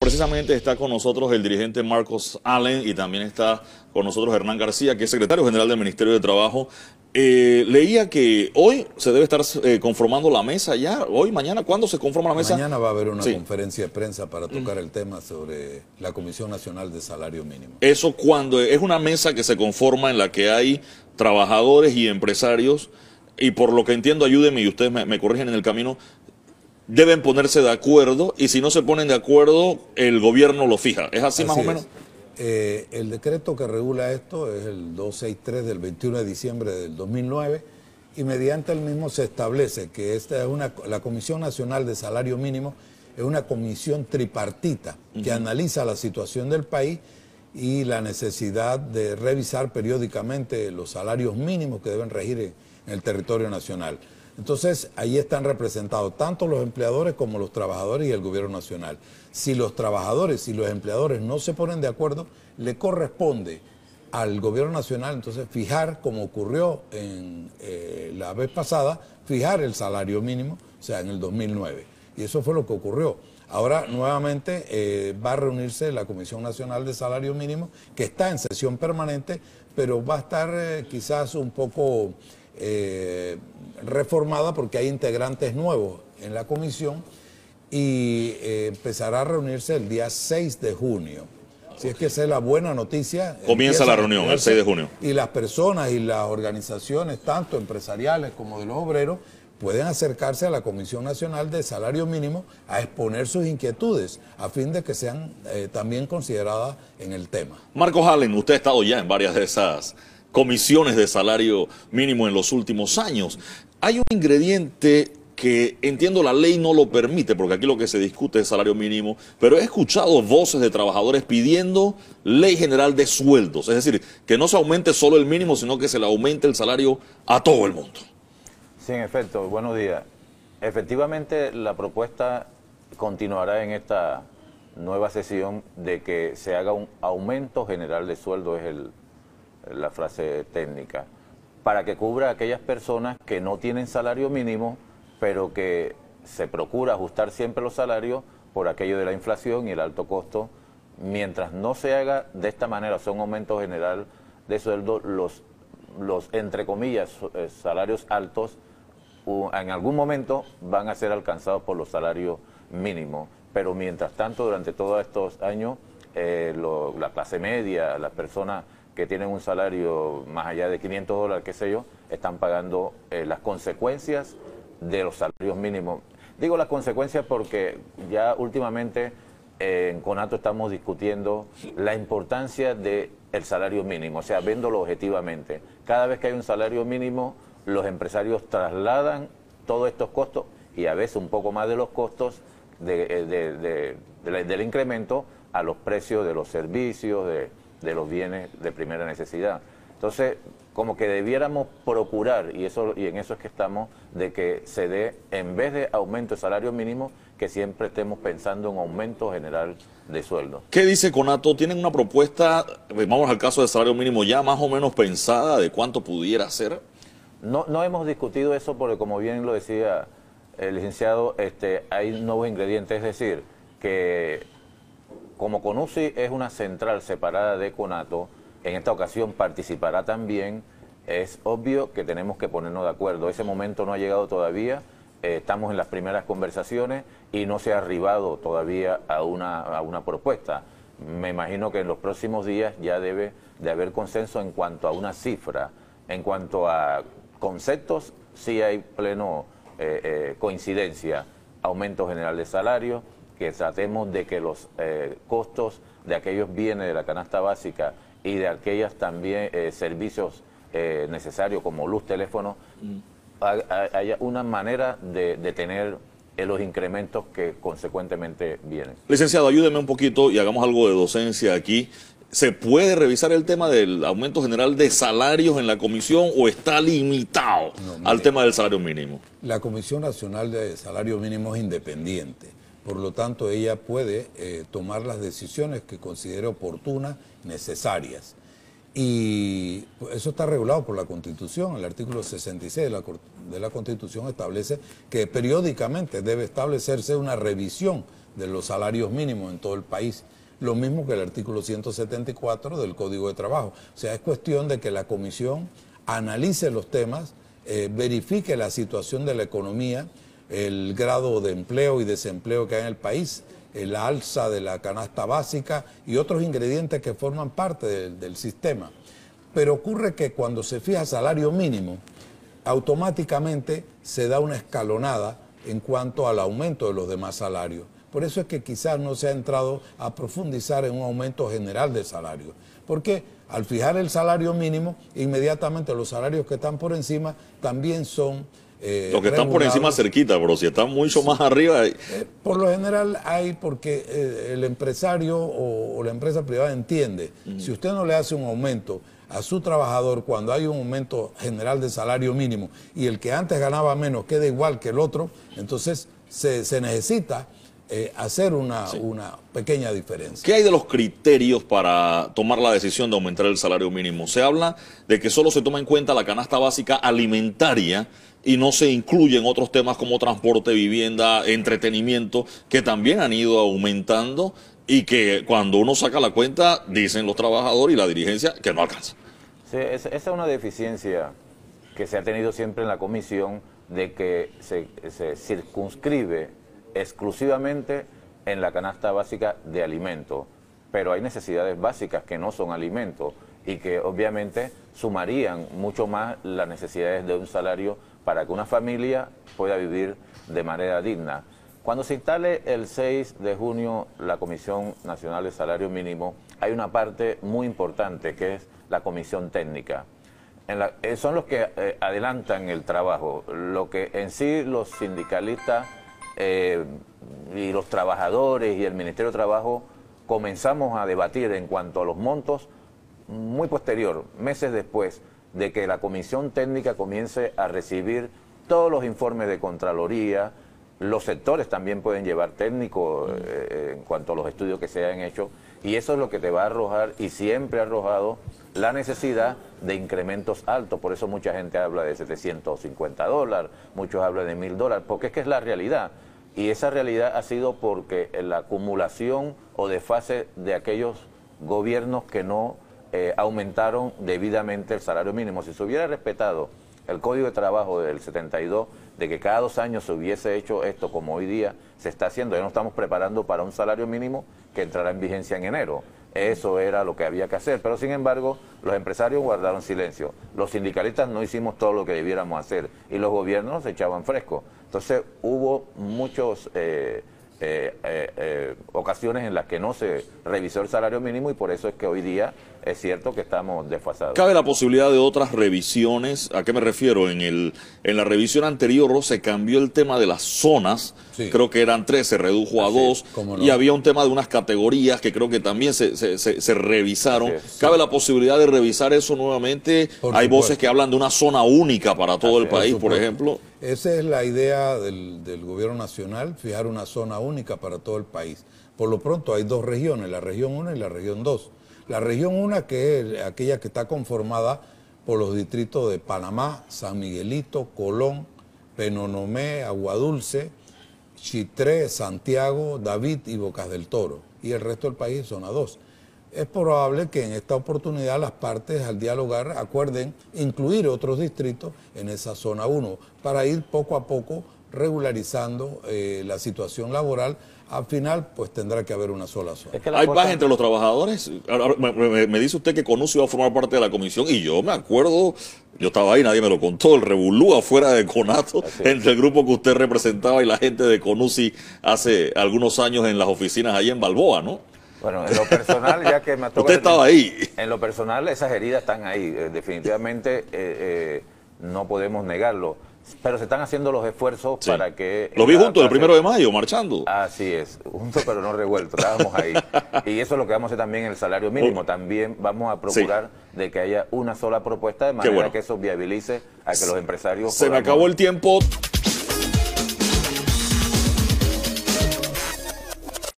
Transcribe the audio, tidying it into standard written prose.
precisamente está con nosotros el dirigente Marcos Allen y también está con nosotros Hernán García, que es secretario general del Ministerio de Trabajo. Leía que hoy se debe estar conformando la mesa ya, hoy, mañana. ¿Cuándo se conforma la mesa? Mañana va a haber una conferencia de prensa para tocar el tema sobre la Comisión Nacional de Salario Mínimo. Eso cuando es una mesa que se conforma en la que hay trabajadores y empresarios, y por lo que entiendo, ayúdenme y ustedes me corrigen en el camino, deben ponerse de acuerdo, y si no se ponen de acuerdo, el gobierno lo fija. ¿Es así más o menos? El decreto que regula esto es el 263 del 21 de diciembre del 2009, y mediante el mismo se establece que esta es la Comisión Nacional de Salario Mínimo es una comisión tripartita que analiza la situación del país y la necesidad de revisar periódicamente los salarios mínimos que deben regir en el territorio nacional. Entonces, ahí están representados tanto los empleadores como los trabajadores y el gobierno nacional. Si los trabajadores y los empleadores no se ponen de acuerdo, le corresponde al gobierno nacional entonces fijar, como ocurrió en la vez pasada, fijar el salario mínimo, o sea, en el 2009. Y eso fue lo que ocurrió. Ahora, nuevamente, va a reunirse la Comisión Nacional de Salario Mínimo, que está en sesión permanente, pero va a estar quizás un poco reformada porque hay integrantes nuevos en la comisión y empezará a reunirse el día 6 de junio. Así es que esa es la buena noticia. Comienza la reunión el 6 de junio. Y las personas y las organizaciones, tanto empresariales como de los obreros, pueden acercarse a la Comisión Nacional de Salario Mínimo a exponer sus inquietudes a fin de que sean también consideradas en el tema. Marcos Allen, usted ha estado ya en varias de esas comisiones de salario mínimo en los últimos años. Hay un ingrediente que entiendo la ley no lo permite, porque aquí lo que se discute es salario mínimo, pero he escuchado voces de trabajadores pidiendo ley general de sueldos, es decir, que no se aumente solo el mínimo, sino que se le aumente el salario a todo el mundo. Sí, en efecto, buenos días. Efectivamente, la propuesta continuará en esta nueva sesión de que se haga un aumento general de sueldo, es la frase técnica, para que cubra a aquellas personas que no tienen salario mínimo, pero que se procura ajustar siempre los salarios por aquello de la inflación y el alto costo. Mientras no se haga de esta manera, o sea, un aumento general de sueldo, los entre comillas, salarios altos, en algún momento van a ser alcanzados por los salarios mínimos. Pero mientras tanto, durante todos estos años, la clase media, las personas que tienen un salario más allá de $500, qué sé yo, están pagando las consecuencias de los salarios mínimos. Digo las consecuencias porque ya últimamente en Conato estamos discutiendo la importancia del salario mínimo, o sea, viéndolo objetivamente. Cada vez que hay un salario mínimo, los empresarios trasladan todos estos costos y a veces un poco más de los costos del incremento a los precios de los servicios, de los bienes de primera necesidad. Entonces, como que debiéramos procurar, y en eso es que estamos, de que se dé, en vez de aumento de salario mínimo, que siempre estemos pensando en aumento general de sueldo. ¿Qué dice Conato? ¿Tienen una propuesta, vamos al caso del salario mínimo, ya más o menos pensada de cuánto pudiera ser? No hemos discutido eso porque, como bien lo decía el licenciado, hay nuevos ingredientes, es decir, que como CONUSI es una central separada de Conato, en esta ocasión participará también. Es obvio que tenemos que ponernos de acuerdo. Ese momento no ha llegado todavía, estamos en las primeras conversaciones y no se ha arribado todavía a una propuesta. Me imagino que en los próximos días ya debe de haber consenso en cuanto a una cifra. En cuanto a conceptos, sí hay pleno coincidencia. Aumento general de salario, que tratemos de que los costos de aquellos bienes de la canasta básica y de aquellas también servicios necesarios como luz, teléfono, haya una manera de tener los incrementos que consecuentemente vienen. Licenciado, ayúdeme un poquito y hagamos algo de docencia aquí. ¿Se puede revisar el tema del aumento general de salarios en la comisión o está limitado al tema del salario mínimo? La Comisión Nacional de Salario Mínimo es independiente. Por lo tanto, ella puede tomar las decisiones que considere oportunas, necesarias. Y eso está regulado por la Constitución. El artículo 66 de la Constitución establece que periódicamente debe establecerse una revisión de los salarios mínimos en todo el país. Lo mismo que el artículo 174 del Código de Trabajo. O sea, es cuestión de que la comisión analice los temas, verifique la situación de la economía, el grado de empleo y desempleo que hay en el país, el alza de la canasta básica y otros ingredientes que forman parte del sistema. Pero ocurre que cuando se fija salario mínimo, automáticamente se da una escalonada en cuanto al aumento de los demás salarios. Por eso es que quizás no se ha entrado a profundizar en un aumento general de salario. Porque al fijar el salario mínimo, inmediatamente los salarios que están por encima también son los que están por encima cerquita, pero si están mucho más arriba... por lo general hay, porque el empresario o la empresa privada entiende, si usted no le hace un aumento a su trabajador cuando hay un aumento general de salario mínimo y el que antes ganaba menos queda igual que el otro, entonces se necesita hacer una pequeña diferencia. ¿Qué hay de los criterios para tomar la decisión de aumentar el salario mínimo? Se habla de que solo se toma en cuenta la canasta básica alimentaria y no se incluyen otros temas como transporte, vivienda, entretenimiento, que también han ido aumentando y que cuando uno saca la cuenta, dicen los trabajadores y la dirigencia que no alcanza. Sí, esa es una deficiencia que se ha tenido siempre en la comisión, de que se circunscribe exclusivamente en la canasta básica de alimentos, pero hay necesidades básicas que no son alimentos y que obviamente sumarían mucho más las necesidades de un salario para que una familia pueda vivir de manera digna. Cuando se instale el 6 de junio la Comisión Nacional de Salario Mínimo, hay una parte muy importante que es la comisión técnica. Son los que adelantan el trabajo, lo que en sí los sindicalistas y los trabajadores y el Ministerio de Trabajo comenzamos a debatir en cuanto a los montos muy posterior, meses después de que la comisión técnica comience a recibir todos los informes de Contraloría. Los sectores también pueden llevar técnicos en cuanto a los estudios que se han hecho, y eso es lo que te va a arrojar, y siempre ha arrojado, la necesidad de incrementos altos. Por eso mucha gente habla de $750, muchos hablan de $1000, porque es que es la realidad. Y esa realidad ha sido porque la acumulación o desfase de aquellos gobiernos que no aumentaron debidamente el salario mínimo. Si se hubiera respetado el Código de Trabajo del 72, de que cada 2 años se hubiese hecho esto como hoy día se está haciendo, ya nos estamos preparando para un salario mínimo que entrará en vigencia en enero. Eso era lo que había que hacer, pero sin embargo los empresarios guardaron silencio, los sindicalistas no hicimos todo lo que debiéramos hacer y los gobiernos se echaban fresco. Entonces hubo muchas ocasiones en las que no se revisó el salario mínimo, y por eso es que hoy día es cierto que estamos desfasados. ¿Cabe la posibilidad de otras revisiones? ¿A qué me refiero? En la revisión anterior se cambió el tema de las zonas, sí. Creo que eran 3, se redujo a 2, no. Y había un tema de unas categorías que creo que también se revisaron. Sí. ¿Cabe la posibilidad de revisar eso nuevamente? Hay voces que hablan de una zona única para todo el país, por ejemplo. Esa es la idea del gobierno nacional, fijar una zona única para todo el país. Por lo pronto hay 2 regiones, la región 1 y la región 2. La región 1, que es aquella que está conformada por los distritos de Panamá, San Miguelito, Colón, Penonomé, Aguadulce, Chitré, Santiago, David y Bocas del Toro. Y el resto del país es zona 2. Es probable que en esta oportunidad las partes al dialogar acuerden incluir otros distritos en esa zona 1 para ir poco a poco regularizando la situación laboral. Al final, pues tendrá que haber una sola zona. ¿Hay paz entre los trabajadores? Me dice usted que CONUSI va a formar parte de la comisión, y yo me acuerdo, yo estaba ahí, nadie me lo contó, el revolú afuera de CONATO, entre el grupo que usted representaba y la gente de CONUSI hace algunos años en las oficinas ahí en Balboa, ¿no? Bueno, en lo personal, ya que me toca... Usted estaba ahí. En lo personal, esas heridas están ahí. Definitivamente no podemos negarlo. Pero se están haciendo los esfuerzos para que... Lo vi juntos el 1 de mayo, marchando. Así es, juntos pero no revueltos, estábamos ahí. Y eso es lo que vamos a hacer también en el salario mínimo. También vamos a procurar de que haya una sola propuesta, de manera que eso viabilice a que los empresarios... Se me acabó el tiempo.